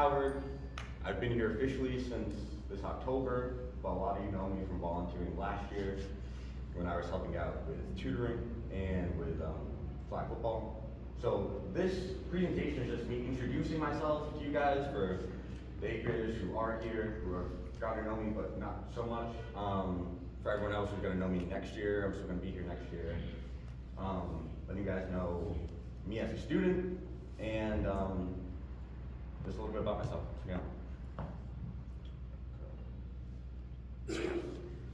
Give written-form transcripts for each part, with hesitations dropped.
Howard. I've been here officially since this October, but a lot of you know me from volunteering last year when I was helping out with tutoring and with flag football. So this presentation is just me introducing myself to you guys for the 8th graders who are here, who have gotten to know me, but not so much. For everyone else who's gonna know me next year, I'm still gonna be here next year. Letting you guys know me as a student and just a little bit about myself.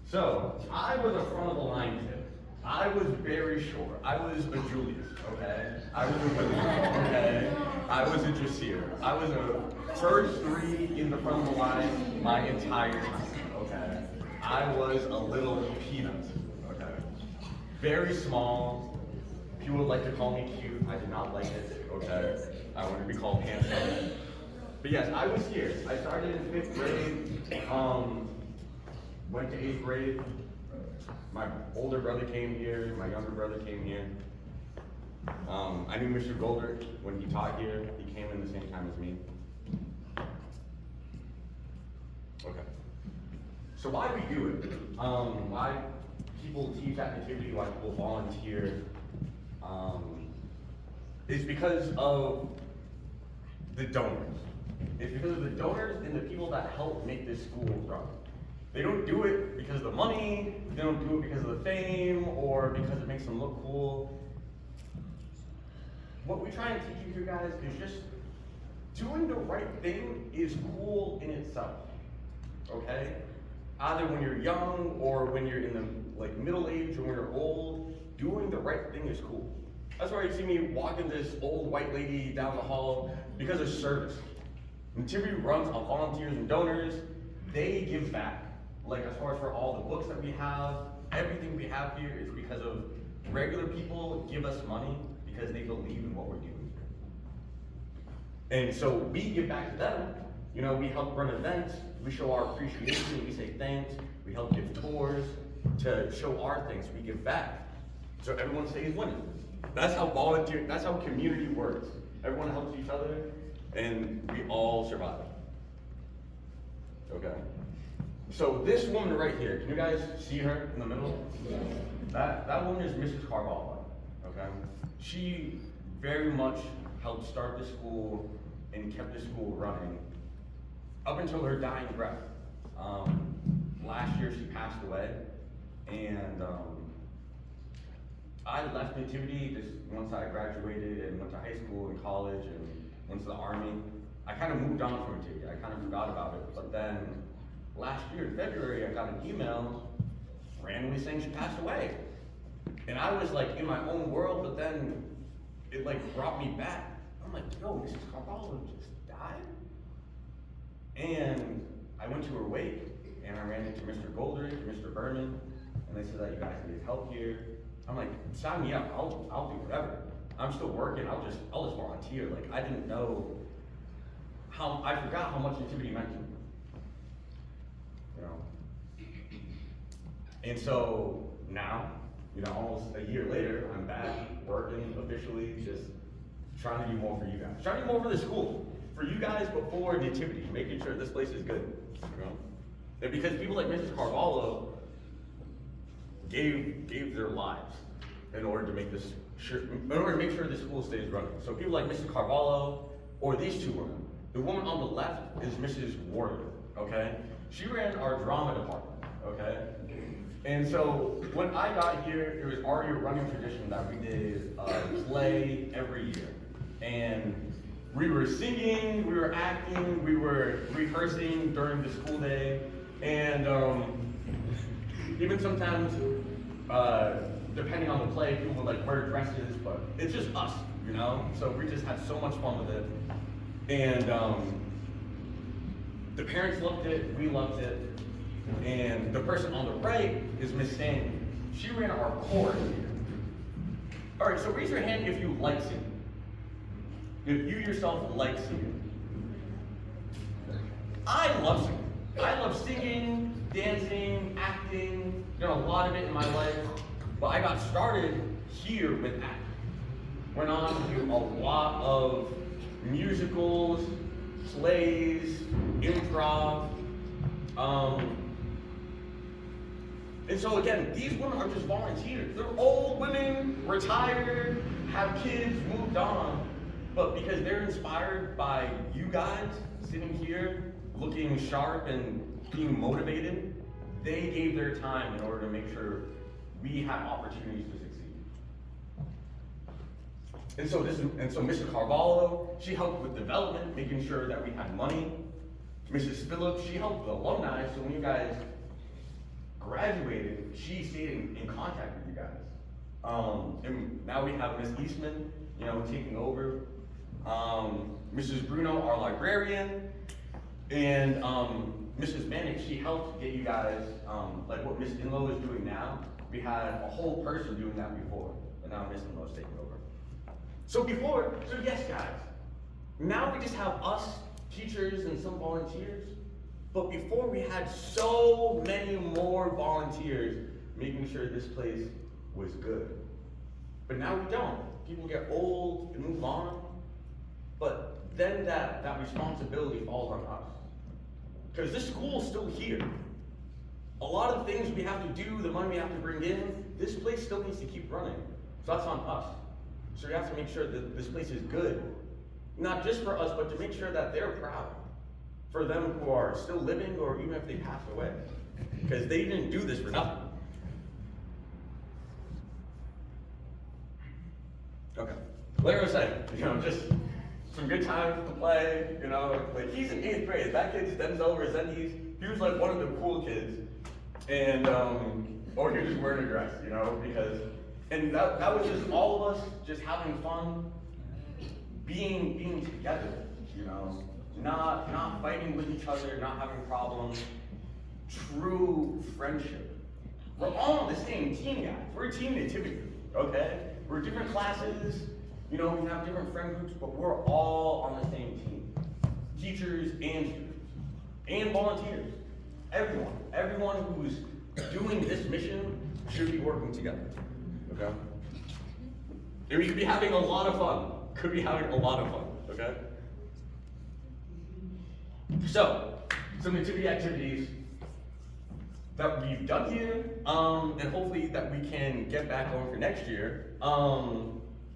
So, I was a front of the line kid. I was very short. I was a Julius, okay? I was a William, okay? I was a Jasir. I was a first three in the front of the line my entire time, okay? I was a little peanut, okay? Very small. People would like to call me cute. I did not like it, okay? I wanted to be called handsome. But yes, I was here. I started in 5th grade, went to 8th grade. My older brother came here, my younger brother came here. I knew Mr. Golder when he taught here. He came in the same time as me. Okay. So why do we do it? Why people teach at Nativity, why people volunteer, is because of the donors. It's because of the donors and the people that help make this school run. They don't do it because of the money, they don't do it because of the fame, or because it makes them look cool. What we try and teach you guys is just doing the right thing is cool in itself, okay? Either when you're young or when you're in the middle age or when you're old, doing the right thing is cool. That's why you see me walking this old white lady down the hall because of service. Nativity runs on volunteers and donors. They give back. Like as far as for all the books that we have, everything we have here is because of regular people give us money because they believe in what we're doing. And so we give back to them. You know, we help run events, we show our appreciation, we say thanks, we help give tours to show our things, we give back. So everyone stays winning. That's how volunteer, that's how community works. Everyone helps each other and we all survive. Okay. So this woman right here, can you guys see her in the middle? Yes. That woman is Mrs. Carvalho, okay? She very much helped start the school and kept the school running up until her dying breath. Last year she passed away, and I left Nativity just once I graduated and went to high school and college and went to the Army. I kind of moved on from Nativity, I kind of forgot about it, but then last year in February, I got an email randomly saying she passed away. And I was like in my own world, but then it like brought me back. I'm like, yo, Mrs. Carvalho just died? And I went to her wake and I ran into Mr. Goldrich, Mr. Berman, and they said that you guys need help here. I'm like, sign me up, I'll do whatever. I'm still working, I'll just volunteer. Like I didn't know I forgot how much Nativity meant to me. You know. And so now, you know, almost a year later, I'm back working officially, just trying to do more for you guys. Trying to do more for the school. For you guys before Nativity, making sure this place is good. You know? And because people like Mrs. Carvalho gave their lives in order to make this in order to make sure the school stays running. So people like Mrs. Carvalho or these two women. The woman on the left is Mrs. Warder, okay? She ran our drama department, okay? And so when I got here, it was already a running tradition that we did a play every year. And we were singing, we were acting, we were rehearsing during the school day. And even sometimes, depending on the play, people would like wear dresses, but it's just us, you know? So we just had so much fun with it. And the parents loved it, we loved it, and the person on the right is Miss Stanley. She ran our chorus here. All right, so raise your hand if you like singing. If you yourself like singing. I love singing. I love singing, dancing, acting, done a lot of it in my life, but I got started here with acting. Went on to do a lot of musicals, plays, improv. And so again, these women are just volunteers. They're old women, retired, have kids, moved on. But because they're inspired by you guys sitting here, looking sharp and being motivated, they gave their time in order to make sure we have opportunities to succeed. And so Mrs. Carvalho, she helped with development, making sure that we had money. Mrs. Phillips, she helped with alumni, so when you guys graduated, she stayed in contact with you guys. And now we have Miss Eastman, taking over. Mrs. Bruno, our librarian, and Mrs. Manick, she helped get you guys, like what Miss Inlow is doing now. We had a whole person doing that before, and now Miss Inlow is taking over. So yes guys, now we just have us, teachers, and some volunteers, but before we had so many more volunteers making sure this place was good. But now we don't. People get old and move on, but then that responsibility falls on us. Because this school is still here. A lot of things we have to do, the money we have to bring in, this place still needs to keep running. So that's on us. So we have to make sure that this place is good. Not just for us, but to make sure that they're proud. For them who are still living or even if they passed away. Because they didn't do this for nothing. Okay. Like I was saying, just some good times to play, like he's in 8th grade. That kid's Denzel Resendiz. He was like one of the cool kids. And, or he was just wearing a dress, and that was just all of us just having fun, being together, not fighting with each other, not having problems, true friendship. We're all on the same team, guys. We're a team Nativity, okay? We're different classes, we have different friend groups, but we're all on the same team. Teachers and students, and volunteers. Everyone who's doing this mission should be working together, okay? And we could be having a lot of fun, okay? So, some Nativity activities that we've done here, and hopefully that we can get back going for next year.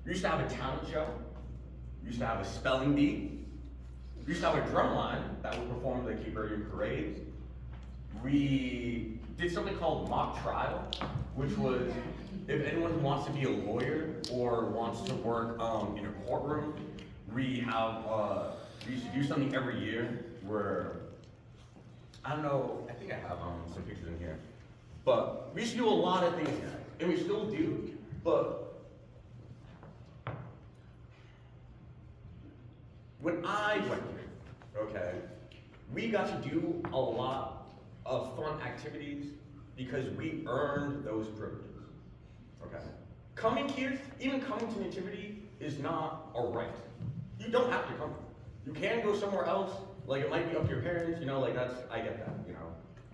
We used to have a talent show. We used to have a spelling bee. We used to have a drum line that would perform the Cape Verdean parade. We did something called mock trial, which was if anyone who wants to be a lawyer or wants to work in a courtroom, we used to do something every year where, I don't know, I think I have some pictures in here, but we used to do a lot of things, guys, and we still do, but when I went here, okay, we got to do a lot of fun activities because we earned those privileges, okay? Coming here, even coming to Nativity is not a right. You don't have to come. You can go somewhere else, like it might be up to your parents, I get that,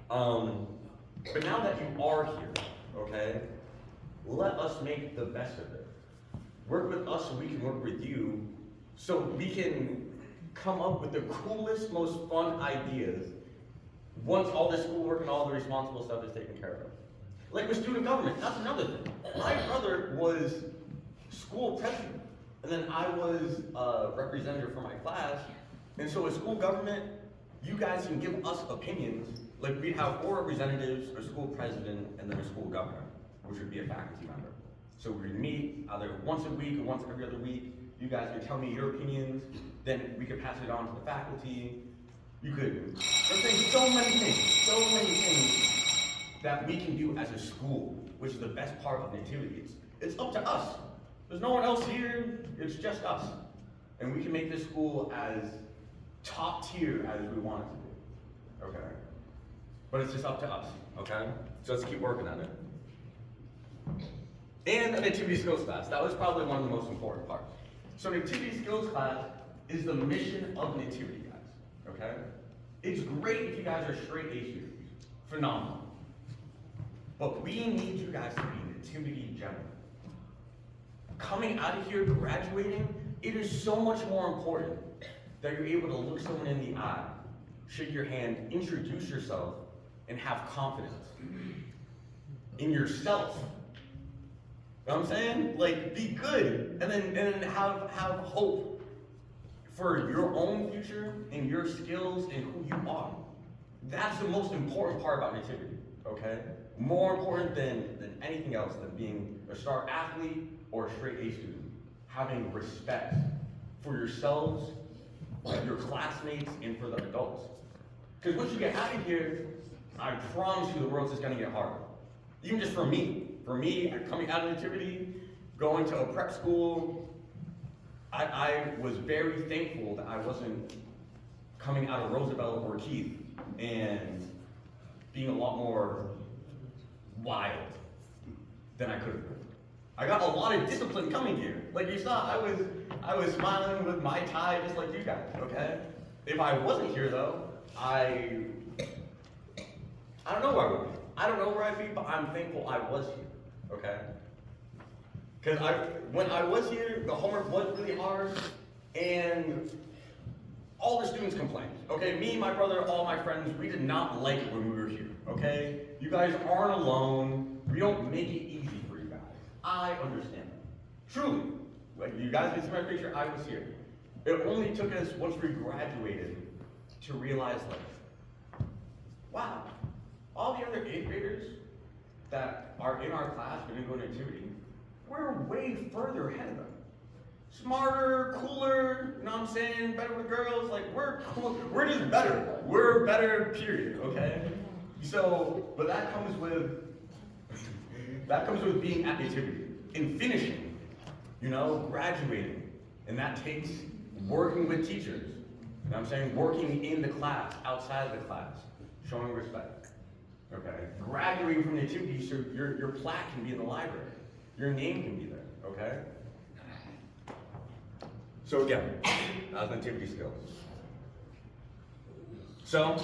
But now that you are here, okay, let us make the best of it. Work with us so we can work with you, so we can come up with the coolest, most fun ideas once all the schoolwork and all the responsible stuff is taken care of. Like with student government, that's another thing. My brother was school president, and then I was a representative for my class, and so with school government, you guys can give us opinions. Like we'd have 4 representatives, a school president, and then a school governor, which would be a faculty member. So we'd meet either once a week or once every other week. You guys could tell me your opinions, then we could pass it on to the faculty. You could, I'm saying so many things that we can do as a school, which is the best part of Nativity. It's up to us. There's no one else here, it's just us. And we can make this school as top tier as we want it to be, okay? But it's just up to us, okay? So let's keep working on it. And a Nativity skills class, that was probably one of the most important parts. So Nativity skills class is the mission of Nativity, guys, okay? It's great if you guys are straight A students, phenomenal. But we need you guys to be Nativity general. Coming out of here, graduating, it is so much more important that you're able to look someone in the eye, shake your hand, introduce yourself, and have confidence in yourself. You know what I'm saying? Like, be good, and then have hope for your own future and your skills and who you are. That's the most important part about Nativity, okay? More important than anything else, than being a star athlete or a straight A student. Having respect for yourselves, your classmates, and for the adults. Because once you get out of here, I promise you the world's just gonna get harder. Even just for me. For me, coming out of Nativity, going to a prep school, I was very thankful that I wasn't coming out of Roosevelt or Keith and being a lot more wild than I could have been. I got a lot of discipline coming here. Like you saw, I was smiling with my tie just like you guys, okay? If I wasn't here though, I don't know where I would be. I don't know where I'd be, but I'm thankful I was here, okay? Because when I was here, the homework was really hard, and all the students complained, okay? Me, my brother, all my friends, we did not like it when we were here, okay? You guys aren't alone. We don't make it easy for you guys. I understand that. Truly. Like, you guys can see my picture, I was here. It only took us, once we graduated, to realize, like, wow, all the other 8th graders that are in our class when we go to Nativity, we're way further ahead of them. Smarter, cooler, you know what I'm saying? Better with girls, like, we're cool. We're just better. We're better, period, okay? So, but that comes with being at Nativity and finishing, you know, graduating. And that takes working with teachers. You know what I'm saying? Working in the class, outside of the class, showing respect. Okay? Graduating from Nativity so your plaque can be in the library. Your name can be there, okay? So again, that's Nativity skills. So,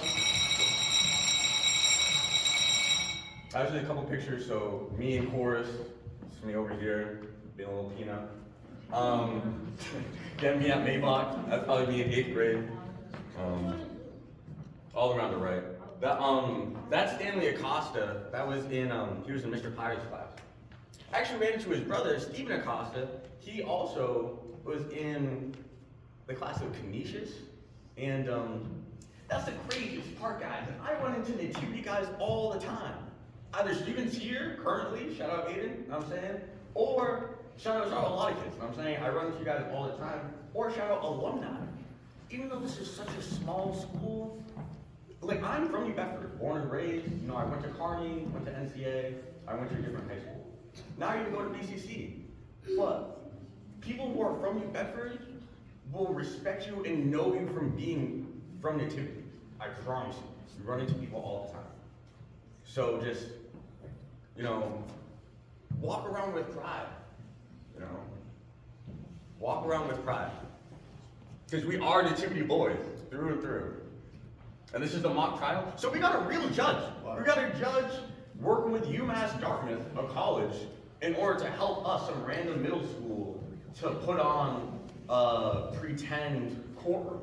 I just did a couple pictures. So me in chorus, it's me over here, being a little peanut. Again, me at Maybach, that's probably me in 8th grade. All around the right. That's Stanley Acosta. That was in, he was in Mr. Pirate's class. I actually ran into his brother, Stephen Acosta. He also was in the class of Canisius. And that's the craziest part, guys. I run into Nativity guys all the time. Either students here, currently, shout out Aiden, you know what I'm saying? Or shout out a lot of kids, you know what I'm saying? I run into you guys all the time. Or shout out alumni. Even though this is such a small school, like, I'm from New Bedford, born and raised. You know, I went to Kearney, went to NCA, I went to a different high school. Now you can go to BCC. But people who are from New Bedford will respect you and know you from being from Nativity. I promise you. You run into people all the time. So just, you know, walk around with pride. You know, walk around with pride. Because we are Nativity boys, through and through. And this is the mock trial. So we got a real judge. We got a judge working with UMass Dartmouth, a college, in order to help us, some random middle school, to put on a pretend courtroom.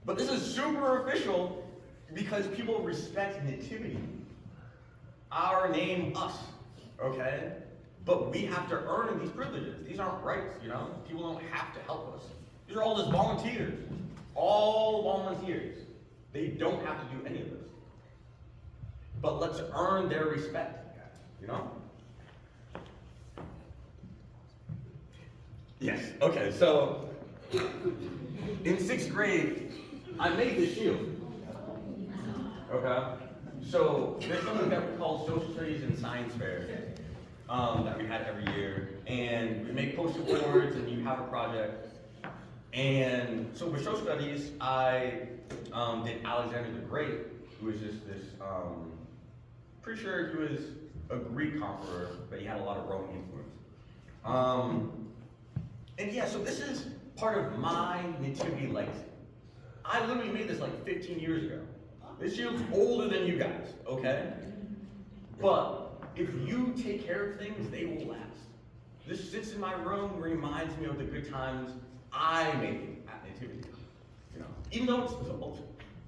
But this is super official because people respect Nativity. Our name, us, okay? But we have to earn these privileges. These aren't rights, you know? People don't have to help us. These are all just volunteers. All volunteers. They don't have to do any of this. But let's earn their respect, you know? Yes, okay, so in 6th grade, I made this shield. Okay? So there's something that we call social studies and science fair that we had every year. And we make post-it boards and you have a project. And so for social studies, I did Alexander the Great, who was just this, pretty sure he was a Greek conqueror, but he had a lot of Roman influence. And yeah, so this is part of my Nativity legacy. I literally made this like 15 years ago. This shield's older than you guys, okay? But if you take care of things, they will last. This sits in my room, reminds me of the good times I made at Nativity. Even though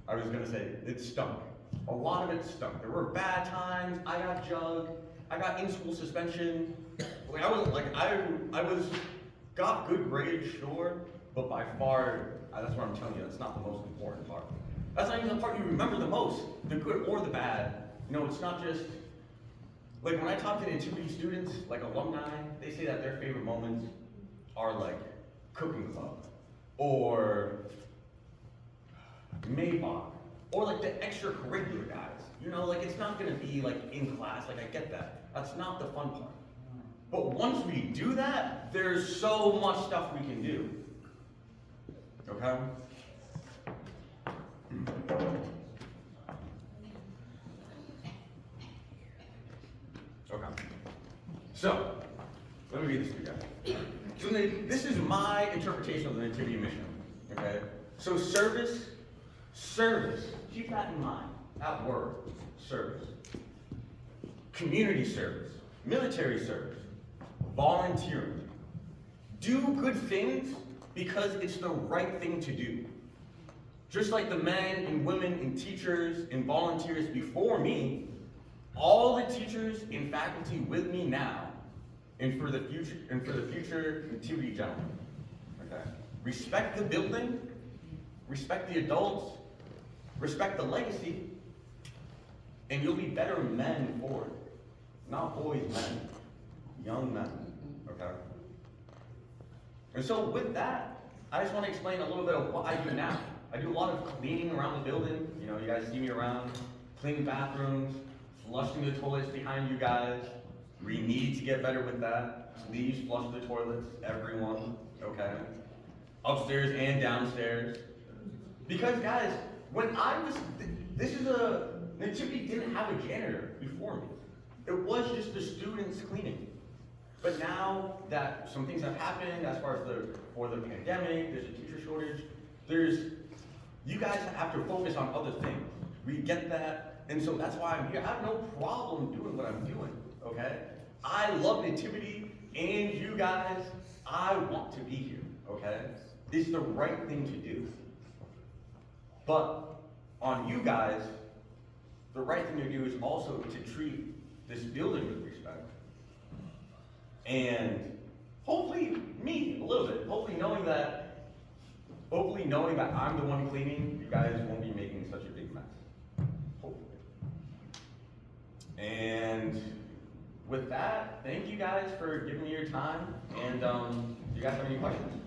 I was gonna say, it stunk. A lot of it stunk. There were bad times, I got jugged, I got in-school suspension. Got good grades, sure, but by far, that's what I'm telling you, that's not the most important part. That's not even the part you remember the most, the good or the bad. It's not just, when I talk to Nativity students, alumni, they say that their favorite moments are cooking club, or Maybach, or the extracurricular guys. It's not gonna be in class, I get that. That's not the fun part. But once we do that, there's so much stuff we can do. Okay? Okay. So, let me read this to you guys. So this is my interpretation of the Nativity mission. Okay? So service, keep that in mind. That word, service. Community service, military service, volunteering. Do good things because it's the right thing to do. Just like the men and women and teachers and volunteers before me, all the teachers and faculty with me now, and for the future Nativity gentlemen. Okay? Respect the building, respect the adults, respect the legacy, and you'll be better men for it. Not boys, men. Young men. Okay? And so with that, I just want to explain a little bit of what I do now. I do a lot of cleaning around the building. You guys see me around, cleaning bathrooms, flushing the toilets behind you guys. We need to get better with that. Please flush the toilets, everyone, okay? Upstairs and downstairs. Because guys, Nativity didn't have a janitor before me. It was just the students cleaning. But now that some things have happened as far as for the pandemic, there's a teacher shortage, you guys have to focus on other things. We get that, and so that's why I'm here. I have no problem doing what I'm doing, okay? I love Nativity, and you guys, I want to be here, okay? It's the right thing to do. But on you guys, the right thing to do is also to treat this building with respect. And hopefully, me, a little bit, hopefully knowing that I'm the one cleaning, you guys won't be making such a big mess. Hopefully. And with that, thank you guys for giving me your time. And do you guys have any questions?